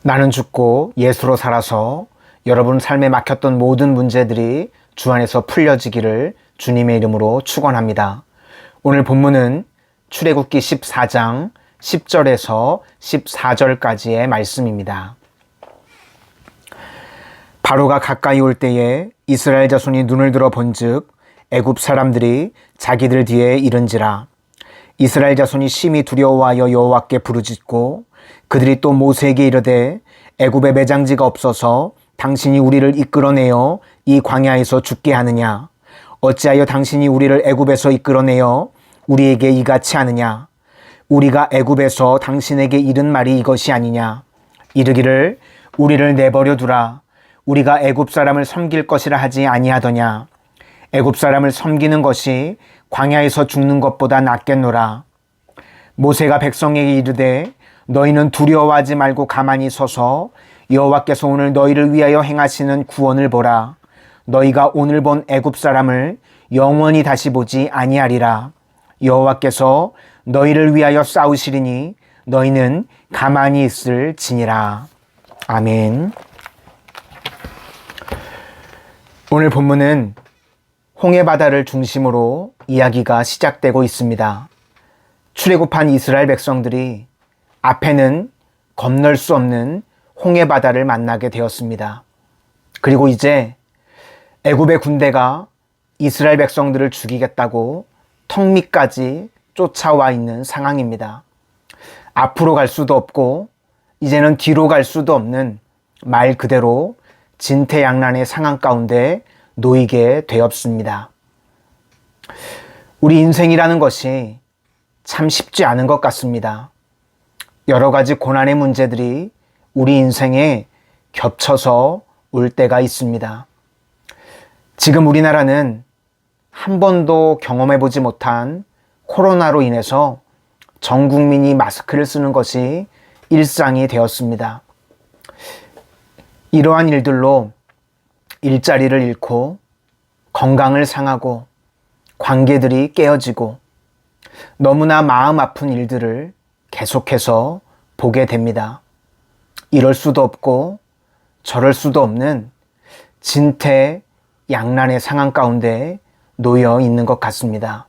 나는 죽고 예수로 살아서 여러분 삶에 막혔던 모든 문제들이 주 안에서 풀려지기를 주님의 이름으로 축원합니다. 오늘 본문은 출애굽기 14장 10절에서 14절까지의 말씀입니다. 바로가 가까이 올 때에 이스라엘 자손이 눈을 들어 본즉 애굽 사람들이 자기들 뒤에 이른지라. 이스라엘 자손이 심히 두려워하여 여호와께 부르짖고 그들이 또 모세에게 이르되 애굽에 매장지가 없어서 당신이 우리를 이끌어내어 이 광야에서 죽게 하느냐? 어찌하여 당신이 우리를 애굽에서 이끌어내어 우리에게 이같이 하느냐? 우리가 애굽에서 당신에게 이른 말이 이것이 아니냐? 이르기를 우리를 내버려 두라. 우리가 애굽 사람을 섬길 것이라 하지 아니하더냐? 애굽 사람을 섬기는 것이 광야에서 죽는 것보다 낫겠노라. 모세가 백성에게 이르되 너희는 두려워하지 말고 가만히 서서 여호와께서 오늘 너희를 위하여 행하시는 구원을 보라. 너희가 오늘 본 애굽 사람을 영원히 다시 보지 아니하리라. 여호와께서 너희를 위하여 싸우시리니 너희는 가만히 있을지니라. 아멘. 오늘 본문은 홍해바다를 중심으로 이야기가 시작되고 있습니다. 출애굽한 이스라엘 백성들이 앞에는 건널 수 없는 홍해바다를 만나게 되었습니다. 그리고 이제 애굽의 군대가 이스라엘 백성들을 죽이겠다고 턱 밑까지 쫓아와 있는 상황입니다. 앞으로 갈 수도 없고 이제는 뒤로 갈 수도 없는 말 그대로 진퇴양난의 상황 가운데 놓이게 되었습니다. 우리 인생이라는 것이 참 쉽지 않은 것 같습니다. 여러 가지 고난의 문제들이 우리 인생에 겹쳐서 올 때가 있습니다. 지금 우리나라는 한 번도 경험해보지 못한 코로나로 인해서 전 국민이 마스크를 쓰는 것이 일상이 되었습니다. 이러한 일들로 일자리를 잃고 건강을 상하고 관계들이 깨어지고 너무나 마음 아픈 일들을 계속해서 보게 됩니다. 이럴 수도 없고 저럴 수도 없는 진퇴양난의 상황 가운데 놓여 있는 것 같습니다.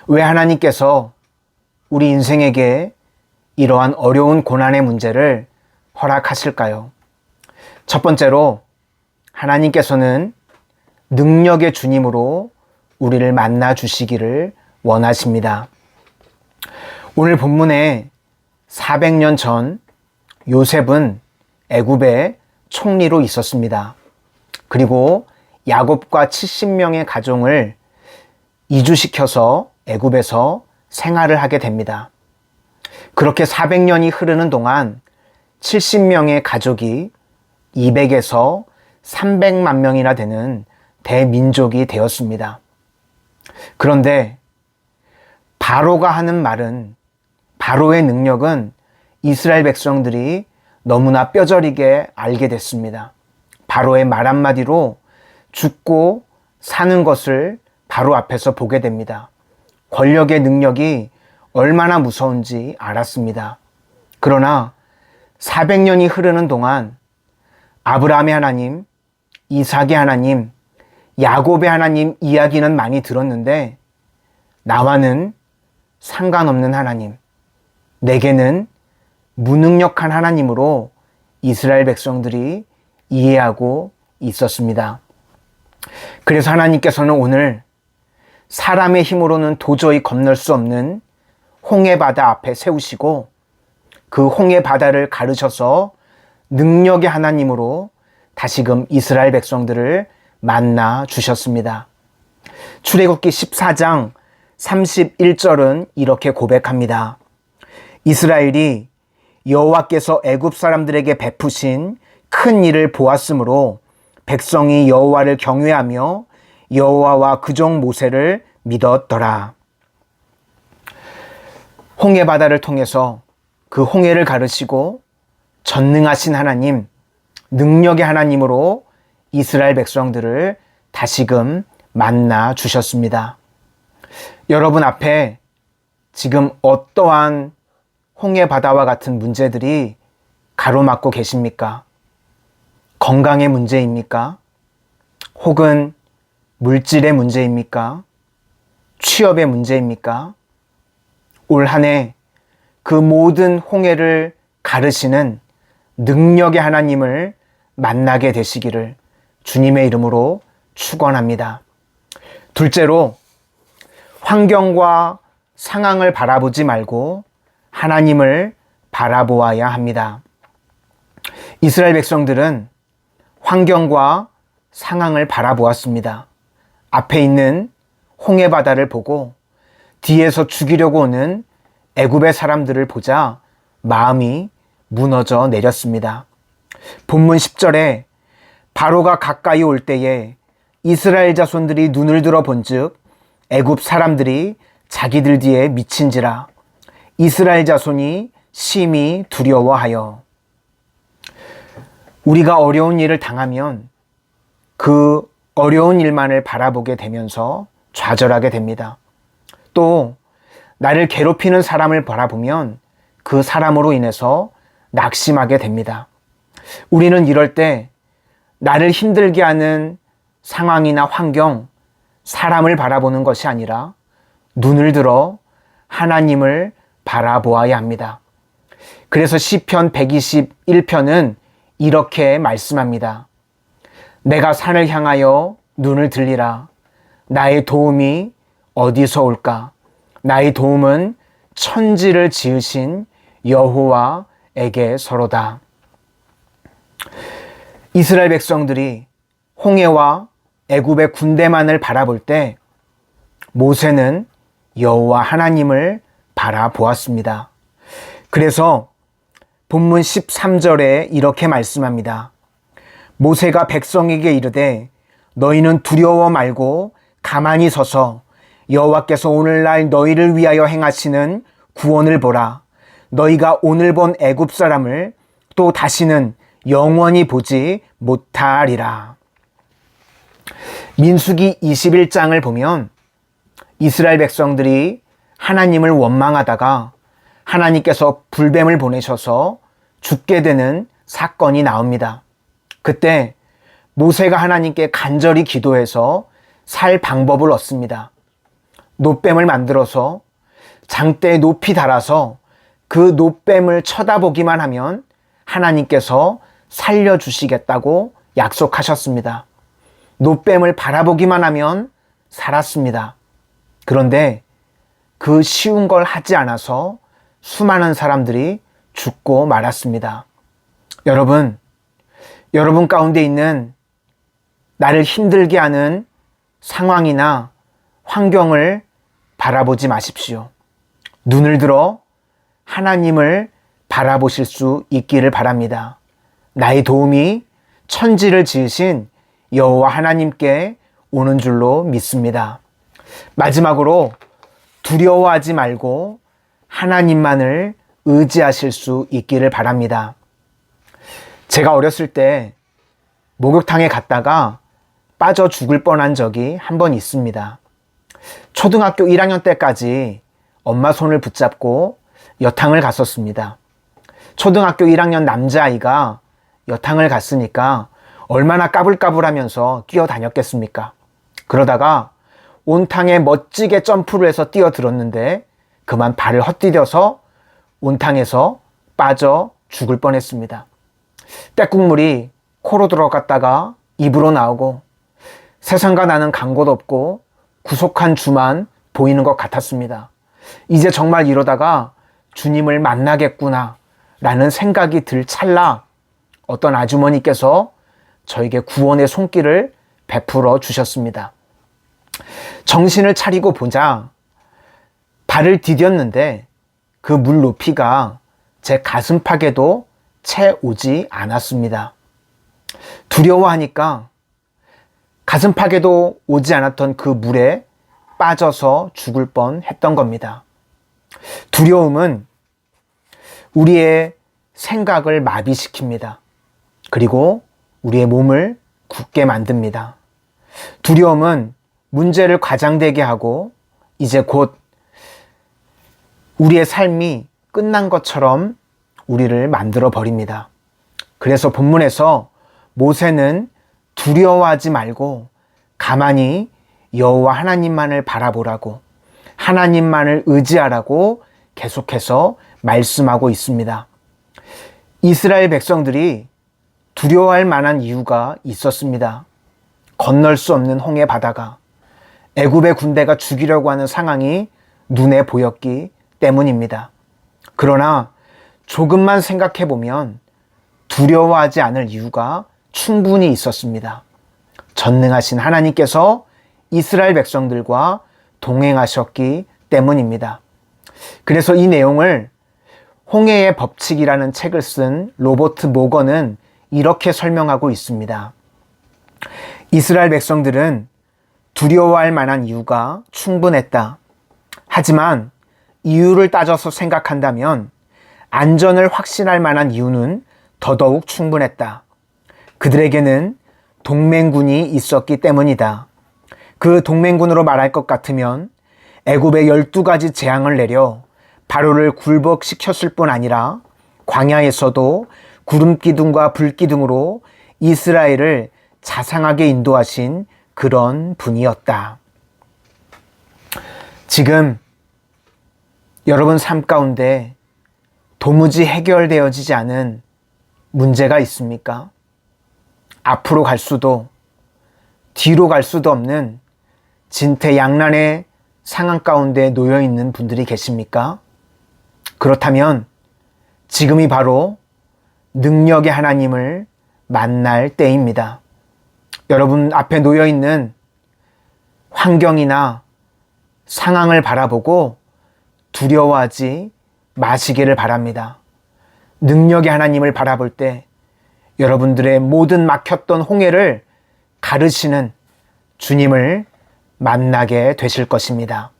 왜 하나님께서 우리 인생에게 이러한 어려운 고난의 문제를 허락하실까요? 첫 번째로 하나님께서는 능력의 주님으로 우리를 만나 주시기를 원하십니다. 오늘 본문에 400년 전 요셉은 애굽의 총리로 있었습니다. 그리고 야곱과 70명의 가족을 이주시켜서 애굽에서 생활을 하게 됩니다. 그렇게 400년이 흐르는 동안 70명의 가족이 200에서 300만 명이나 되는 대민족이 되었습니다. 그런데 바로가 하는 말은, 바로의 능력은 이스라엘 백성들이 너무나 뼈저리게 알게 됐습니다. 바로의 말 한마디로 죽고 사는 것을 바로 앞에서 보게 됩니다. 권력의 능력이 얼마나 무서운지 알았습니다. 그러나 400년이 흐르는 동안 아브라함의 하나님, 이삭의 하나님, 야곱의 하나님 이야기는 많이 들었는데 나와는 상관없는 하나님, 내게는 무능력한 하나님으로 이스라엘 백성들이 이해하고 있었습니다. 그래서 하나님께서는 오늘 사람의 힘으로는 도저히 건널 수 없는 홍해바다 앞에 세우시고 그 홍해바다를 가르셔서 능력의 하나님으로 다시금 이스라엘 백성들을 만나 주셨습니다. 출애굽기 14장 31절은 이렇게 고백합니다. 이스라엘이 여호와께서 애굽 사람들에게 베푸신 큰 일을 보았으므로 백성이 여호와를 경외하며 여호와와 그종 모세를 믿었더라. 홍해바다를 통해서 그 홍해를 가르시고 전능하신 하나님, 능력의 하나님으로 이스라엘 백성들을 다시금 만나 주셨습니다. 여러분 앞에 지금 어떠한 홍해바다와 같은 문제들이 가로막고 계십니까? 건강의 문제입니까? 혹은 물질의 문제입니까? 취업의 문제입니까? 올 한 해 그 모든 홍해를 가르시는 능력의 하나님을 만나게 되시기를 주님의 이름으로 축원합니다. 둘째로, 환경과 상황을 바라보지 말고 하나님을 바라보아야 합니다. 이스라엘 백성들은 환경과 상황을 바라보았습니다. 앞에 있는 홍해 바다를 보고 뒤에서 죽이려고 오는 애굽의 사람들을 보자 마음이 무너져 내렸습니다. 본문 10절에 바로가 가까이 올 때에 이스라엘 자손들이 눈을 들어 본즉 애굽 사람들이 자기들 뒤에 미친지라 이스라엘 자손이 심히 두려워하여. 우리가 어려운 일을 당하면 그 어려운 일만을 바라보게 되면서 좌절하게 됩니다. 또 나를 괴롭히는 사람을 바라보면 그 사람으로 인해서 낙심하게 됩니다. 우리는 이럴 때 나를 힘들게 하는 상황이나 환경, 사람을 바라보는 것이 아니라 눈을 들어 하나님을 바라보아야 합니다. 그래서 시편 121편은 이렇게 말씀합니다. 내가 산을 향하여 눈을 들리라. 나의 도움이 어디서 올까? 나의 도움은 천지를 지으신 여호와에게서로다. 이스라엘 백성들이 홍해와 애굽의 군대만을 바라볼 때 모세는 여호와 하나님을 바라보았습니다. 그래서 본문 13절에 이렇게 말씀합니다. 모세가 백성에게 이르되 너희는 두려워 말고 가만히 서서 여호와께서 오늘날 너희를 위하여 행하시는 구원을 보라. 너희가 오늘 본 애굽 사람을 또 다시는 영원히 보지 못하리라. 민수기 21장을 보면 이스라엘 백성들이 하나님을 원망하다가 하나님께서 불뱀을 보내셔서 죽게 되는 사건이 나옵니다. 그때 모세가 하나님께 간절히 기도해서 살 방법을 얻습니다. 놋뱀을 만들어서 장대에 높이 달아서 그 놋뱀을 쳐다보기만 하면 하나님께서 살려주시겠다고 약속하셨습니다. 놋뱀을 바라보기만 하면 살았습니다. 그런데 그 쉬운 걸 하지 않아서 수많은 사람들이 죽고 말았습니다. 여러분 가운데 있는 나를 힘들게 하는 상황이나 환경을 바라보지 마십시오. 눈을 들어 하나님을 바라보실 수 있기를 바랍니다. 나의 도움이 천지를 지으신 여호와 하나님께 오는 줄로 믿습니다. 마지막으로 두려워하지 말고 하나님만을 의지하실 수 있기를 바랍니다. 제가 어렸을 때 목욕탕에 갔다가 빠져 죽을 뻔한 적이 한 번 있습니다. 초등학교 1학년 때까지 엄마 손을 붙잡고 여탕을 갔었습니다. 초등학교 1학년 남자아이가 여탕을 갔으니까 얼마나 까불까불하면서 뛰어다녔겠습니까? 그러다가 온탕에 멋지게 점프를 해서 뛰어들었는데 그만 발을 헛디뎌서 온탕에서 빠져 죽을 뻔했습니다. 때국물이 코로 들어갔다가 입으로 나오고 세상과 나는 간 곳 없고 구속한 주만 보이는 것 같았습니다. 이제 정말 이러다가 주님을 만나겠구나 라는 생각이 들 찰나 어떤 아주머니께서 저에게 구원의 손길을 베풀어 주셨습니다. 정신을 차리고 보자 발을 디뎠는데 그 물 높이가 제 가슴팍에도 채 오지 않았습니다. 두려워하니까 가슴팍에도 오지 않았던 그 물에 빠져서 죽을 뻔했던 겁니다. 두려움은 우리의 생각을 마비시킵니다. 그리고 우리의 몸을 굳게 만듭니다. 두려움은 문제를 과장되게 하고 이제 곧 우리의 삶이 끝난 것처럼 우리를 만들어 버립니다. 그래서 본문에서 모세는 두려워하지 말고 가만히 여호와 하나님만을 바라보라고, 하나님만을 의지하라고 계속해서 말씀하고 있습니다. 이스라엘 백성들이 두려워할 만한 이유가 있었습니다. 건널 수 없는 홍해 바다가, 애굽의 군대가 죽이려고 하는 상황이 눈에 보였기 때문입니다. 그러나 조금만 생각해 보면 두려워하지 않을 이유가 충분히 있었습니다. 전능하신 하나님께서 이스라엘 백성들과 동행하셨기 때문입니다. 그래서 이 내용을 홍해의 법칙이라는 책을 쓴 로버트 모건은 이렇게 설명하고 있습니다. 이스라엘 백성들은 두려워할 만한 이유가 충분했다. 하지만 이유를 따져서 생각한다면 안전을 확신할 만한 이유는 더더욱 충분했다. 그들에게는 동맹군이 있었기 때문이다. 그 동맹군으로 말할 것 같으면 애굽에 12가지 재앙을 내려 바로를 굴복시켰을 뿐 아니라 광야에서도 구름기둥과 불기둥으로 이스라엘을 자상하게 인도하신 그런 분이었다. 지금 여러분 삶 가운데 도무지 해결되어지지 않은 문제가 있습니까? 앞으로 갈 수도 뒤로 갈 수도 없는 진퇴양난의 상황 가운데 놓여 있는 분들이 계십니까? 그렇다면 지금이 바로 능력의 하나님을 만날 때입니다. 여러분 앞에 놓여 있는 환경이나 상황을 바라보고 두려워하지 마시기를 바랍니다. 능력의 하나님을 바라볼 때 여러분들의 모든 막혔던 홍해를 가르시는 주님을 만나게 되실 것입니다.